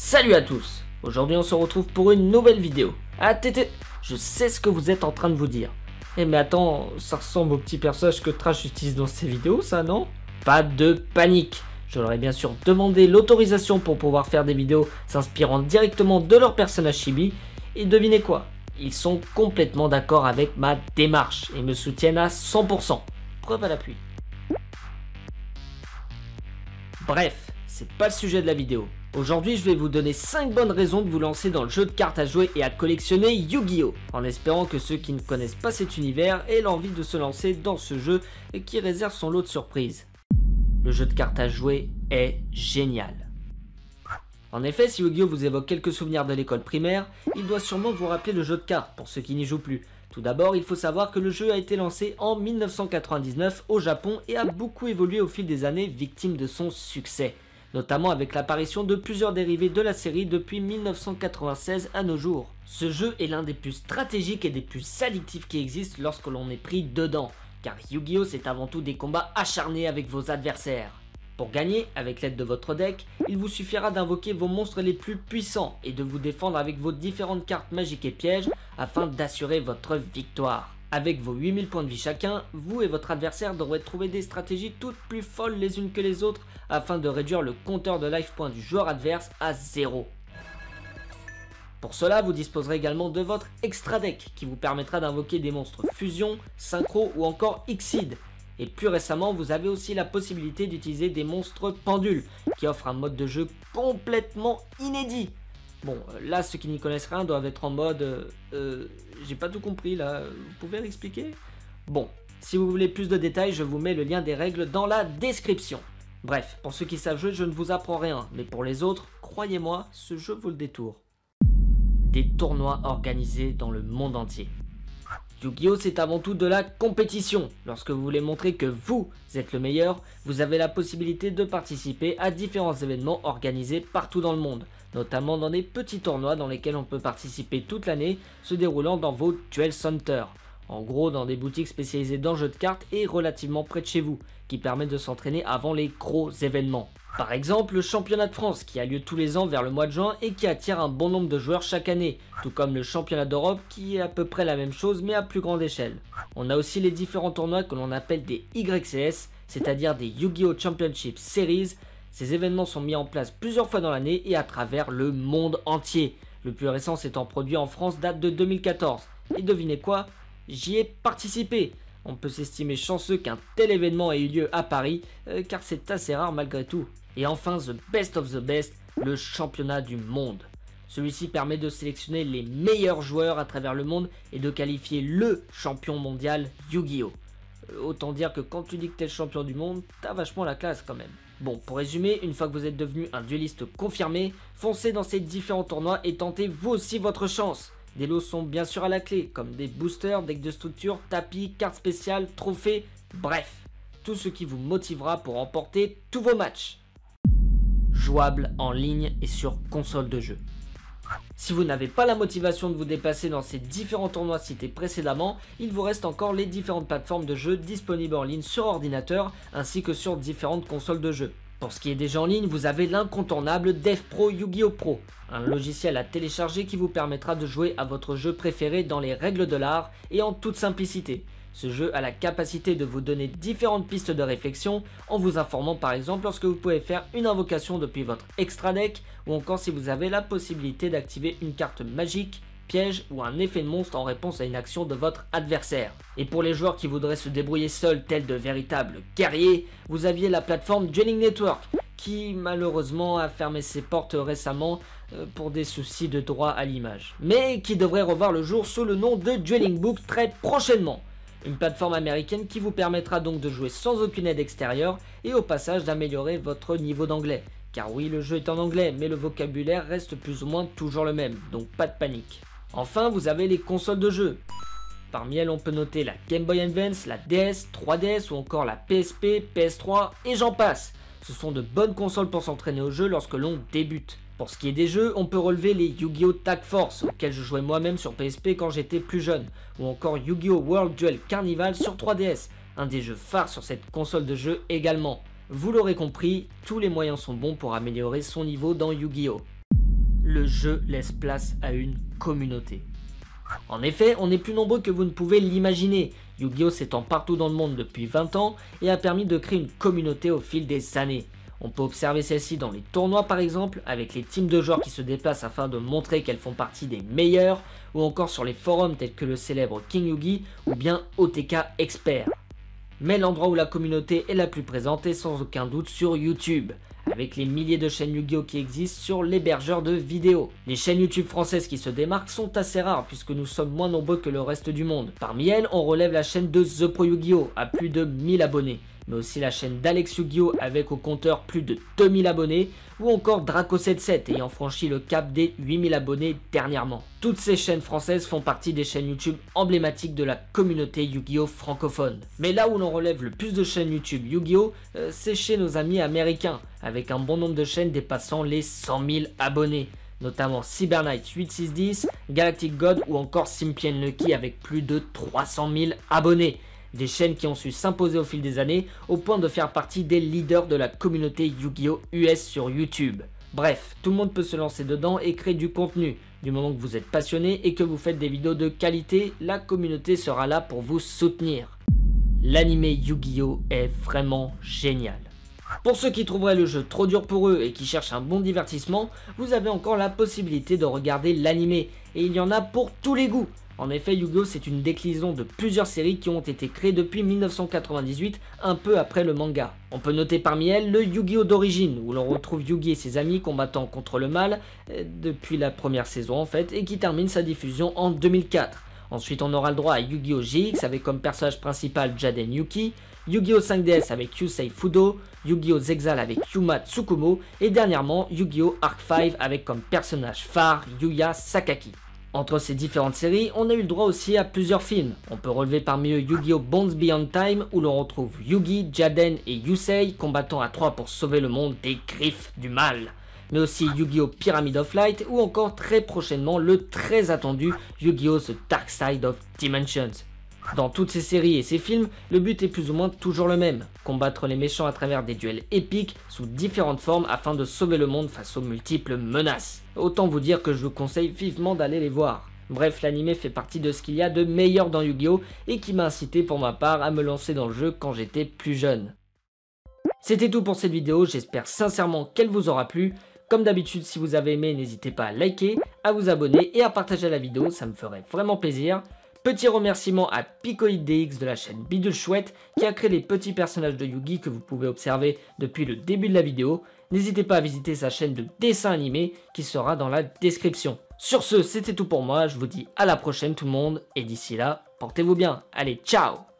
Salut à tous. Aujourd'hui on se retrouve pour une nouvelle vidéo. Ah tété, je sais ce que vous êtes en train de vous dire. Eh mais attends, ça ressemble aux petits personnages que Trash utilise dans ses vidéos, ça non? Pas de panique. Je leur ai bien sûr demandé l'autorisation pour pouvoir faire des vidéos s'inspirant directement de leur personnage chibi. Et devinez quoi? Ils sont complètement d'accord avec ma démarche et me soutiennent à 100%. Preuve à l'appui. Bref, c'est pas le sujet de la vidéo. Aujourd'hui, je vais vous donner 5 bonnes raisons de vous lancer dans le jeu de cartes à jouer et à collectionner Yu-Gi-Oh! En espérant que ceux qui ne connaissent pas cet univers aient l'envie de se lancer dans ce jeu et qui réserve son lot de surprises. Le jeu de cartes à jouer est génial. En effet, si Yu-Gi-Oh! Vous évoque quelques souvenirs de l'école primaire, il doit sûrement vous rappeler le jeu de cartes pour ceux qui n'y jouent plus. Tout d'abord, il faut savoir que le jeu a été lancé en 1999 au Japon et a beaucoup évolué au fil des années, victime de son succès, notamment avec l'apparition de plusieurs dérivés de la série depuis 1996 à nos jours. Ce jeu est l'un des plus stratégiques et des plus addictifs qui existent lorsque l'on est pris dedans, car Yu-Gi-Oh! C'est avant tout des combats acharnés avec vos adversaires. Pour gagner, avec l'aide de votre deck, il vous suffira d'invoquer vos monstres les plus puissants et de vous défendre avec vos différentes cartes magiques et pièges afin d'assurer votre victoire. Avec vos 8000 points de vie chacun, vous et votre adversaire devrez trouver des stratégies toutes plus folles les unes que les autres afin de réduire le compteur de life points du joueur adverse à 0. Pour cela, vous disposerez également de votre extra deck qui vous permettra d'invoquer des monstres fusion, synchro ou encore Xyz. Et plus récemment, vous avez aussi la possibilité d'utiliser des monstres pendules qui offrent un mode de jeu complètement inédit. Bon, là, ceux qui n'y connaissent rien doivent être en mode j'ai pas tout compris là, vous pouvez l'expliquer? Bon, si vous voulez plus de détails, je vous mets le lien des règles dans la description. Bref, pour ceux qui savent jouer, je ne vous apprends rien, mais pour les autres, croyez-moi, ce jeu vaut le détour. Des tournois organisés dans le monde entier. Yu-Gi-Oh! C'est avant tout de la compétition. Lorsque vous voulez montrer que vous êtes le meilleur, vous avez la possibilité de participer à différents événements organisés partout dans le monde, notamment dans des petits tournois dans lesquels on peut participer toute l'année, se déroulant dans vos Duel Centers. En gros, dans des boutiques spécialisées dans le jeu de cartes et relativement près de chez vous, qui permettent de s'entraîner avant les gros événements. Par exemple, le championnat de France qui a lieu tous les ans vers le mois de juin et qui attire un bon nombre de joueurs chaque année, tout comme le championnat d'Europe qui est à peu près la même chose mais à plus grande échelle. On a aussi les différents tournois que l'on appelle des YCS, c'est-à-dire des Yu-Gi-Oh! Championship Series. Ces événements sont mis en place plusieurs fois dans l'année et à travers le monde entier. Le plus récent s'étant produit en France date de 2014. Et devinez quoi? J'y ai participé. On peut s'estimer chanceux qu'un tel événement ait eu lieu à Paris, car c'est assez rare malgré tout. Et enfin, the best of the best, le championnat du monde. Celui-ci permet de sélectionner les meilleurs joueurs à travers le monde et de qualifier le champion mondial Yu-Gi-Oh! Autant dire que quand tu dis que t'es le champion du monde, t'as vachement la classe quand même. Bon, pour résumer, une fois que vous êtes devenu un dueliste confirmé, foncez dans ces différents tournois et tentez vous aussi votre chance. Des lots sont bien sûr à la clé, comme des boosters, decks de structure, tapis, cartes spéciales, trophées, bref, tout ce qui vous motivera pour remporter tous vos matchs. Jouable en ligne et sur console de jeu. Si vous n'avez pas la motivation de vous déplacer dans ces différents tournois cités précédemment, il vous reste encore les différentes plateformes de jeu disponibles en ligne sur ordinateur ainsi que sur différentes consoles de jeu. Pour ce qui est des jeux en ligne, vous avez l'incontournable DevPro Yu-Gi-Oh! Pro, un logiciel à télécharger qui vous permettra de jouer à votre jeu préféré dans les règles de l'art et en toute simplicité. Ce jeu a la capacité de vous donner différentes pistes de réflexion en vous informant par exemple lorsque vous pouvez faire une invocation depuis votre extra deck ou encore si vous avez la possibilité d'activer une carte magique, piège ou un effet de monstre en réponse à une action de votre adversaire. Et pour les joueurs qui voudraient se débrouiller seuls tels de véritables guerriers, vous aviez la plateforme Dueling Network qui malheureusement a fermé ses portes récemment pour des soucis de droit à l'image, mais qui devrait revoir le jour sous le nom de Dueling Book très prochainement. Une plateforme américaine qui vous permettra donc de jouer sans aucune aide extérieure et au passage d'améliorer votre niveau d'anglais. Car oui, le jeu est en anglais, mais le vocabulaire reste plus ou moins toujours le même, donc pas de panique. Enfin, vous avez les consoles de jeu. Parmi elles, on peut noter la Game Boy Advance, la DS, 3DS ou encore la PSP, PS3 et j'en passe. Ce sont de bonnes consoles pour s'entraîner au jeu lorsque l'on débute. Pour ce qui est des jeux, on peut relever les Yu-Gi-Oh! Tag Force, auxquels je jouais moi-même sur PSP quand j'étais plus jeune, ou encore Yu-Gi-Oh! World Duel Carnival sur 3DS, un des jeux phares sur cette console de jeu également. Vous l'aurez compris, tous les moyens sont bons pour améliorer son niveau dans Yu-Gi-Oh! le jeu laisse place à une communauté. En effet, on est plus nombreux que vous ne pouvez l'imaginer. Yu-Gi-Oh s'étend partout dans le monde depuis 20 ans et a permis de créer une communauté au fil des années. On peut observer celle-ci dans les tournois par exemple, avec les teams de joueurs qui se déplacent afin de montrer qu'elles font partie des meilleurs, ou encore sur les forums tels que le célèbre King Yugi ou bien OTK Expert. Mais l'endroit où la communauté est la plus présente est sans aucun doute sur YouTube, avec les milliers de chaînes Yu-Gi-Oh qui existent sur l'hébergeur de vidéos. Les chaînes YouTube françaises qui se démarquent sont assez rares puisque nous sommes moins nombreux que le reste du monde. Parmi elles, on relève la chaîne de The Pro Yu-Gi-Oh à plus de 1000 abonnés, mais aussi la chaîne d'Alex Yu-Gi-Oh avec au compteur plus de 2000 abonnés, ou encore Draco77 ayant franchi le cap des 8000 abonnés dernièrement. Toutes ces chaînes françaises font partie des chaînes YouTube emblématiques de la communauté Yu-Gi-Oh francophone. Mais là où l'on relève le plus de chaînes YouTube Yu-Gi-Oh, c'est chez nos amis américains, avec un bon nombre de chaînes dépassant les 100 000 abonnés, notamment Cyberknight 8610, Galactic God ou encore Simply and Lucky avec plus de 300 000 abonnés. Des chaînes qui ont su s'imposer au fil des années au point de faire partie des leaders de la communauté Yu-Gi-Oh US sur YouTube. Bref, tout le monde peut se lancer dedans et créer du contenu. Du moment que vous êtes passionné et que vous faites des vidéos de qualité, la communauté sera là pour vous soutenir. L'anime Yu-Gi-Oh est vraiment génial. Pour ceux qui trouveraient le jeu trop dur pour eux et qui cherchent un bon divertissement, vous avez encore la possibilité de regarder l'anime, et il y en a pour tous les goûts. En effet, Yu-Gi-Oh c'est une déclinaison de plusieurs séries qui ont été créées depuis 1998, un peu après le manga. On peut noter parmi elles le Yu-Gi-Oh d'origine, où l'on retrouve Yugi et ses amis combattant contre le mal, depuis la première saison en fait, et qui termine sa diffusion en 2004. Ensuite on aura le droit à Yu-Gi-Oh GX avec comme personnage principal Jaden Yuki, Yu-Gi-Oh 5DS avec Yusei Fudo, Yu-Gi-Oh Zexal avec Yuma Tsukumo, et dernièrement Yu-Gi-Oh Arc 5 avec comme personnage phare Yuya Sakaki. Entre ces différentes séries, on a eu le droit aussi à plusieurs films. On peut relever parmi eux Yu-Gi-Oh Bones Beyond Time où l'on retrouve Yugi, Jaden et Yusei combattant à 3 pour sauver le monde des griffes du mal. Mais aussi Yu-Gi-Oh Pyramid of Light ou encore très prochainement le très attendu Yu-Gi-Oh The Dark Side of Dimensions. Dans toutes ces séries et ces films, le but est plus ou moins toujours le même, combattre les méchants à travers des duels épiques sous différentes formes afin de sauver le monde face aux multiples menaces. Autant vous dire que je vous conseille vivement d'aller les voir. Bref, l'anime fait partie de ce qu'il y a de meilleur dans Yu-Gi-Oh et qui m'a incité pour ma part à me lancer dans le jeu quand j'étais plus jeune. C'était tout pour cette vidéo, j'espère sincèrement qu'elle vous aura plu. Comme d'habitude, si vous avez aimé, n'hésitez pas à liker, à vous abonner et à partager la vidéo, ça me ferait vraiment plaisir. Petit remerciement à PicoIdDX de la chaîne Bidule Chouette qui a créé les petits personnages de Yugi que vous pouvez observer depuis le début de la vidéo. N'hésitez pas à visiter sa chaîne de dessin animé qui sera dans la description. Sur ce, c'était tout pour moi, je vous dis à la prochaine tout le monde et d'ici là, portez-vous bien. Allez, ciao!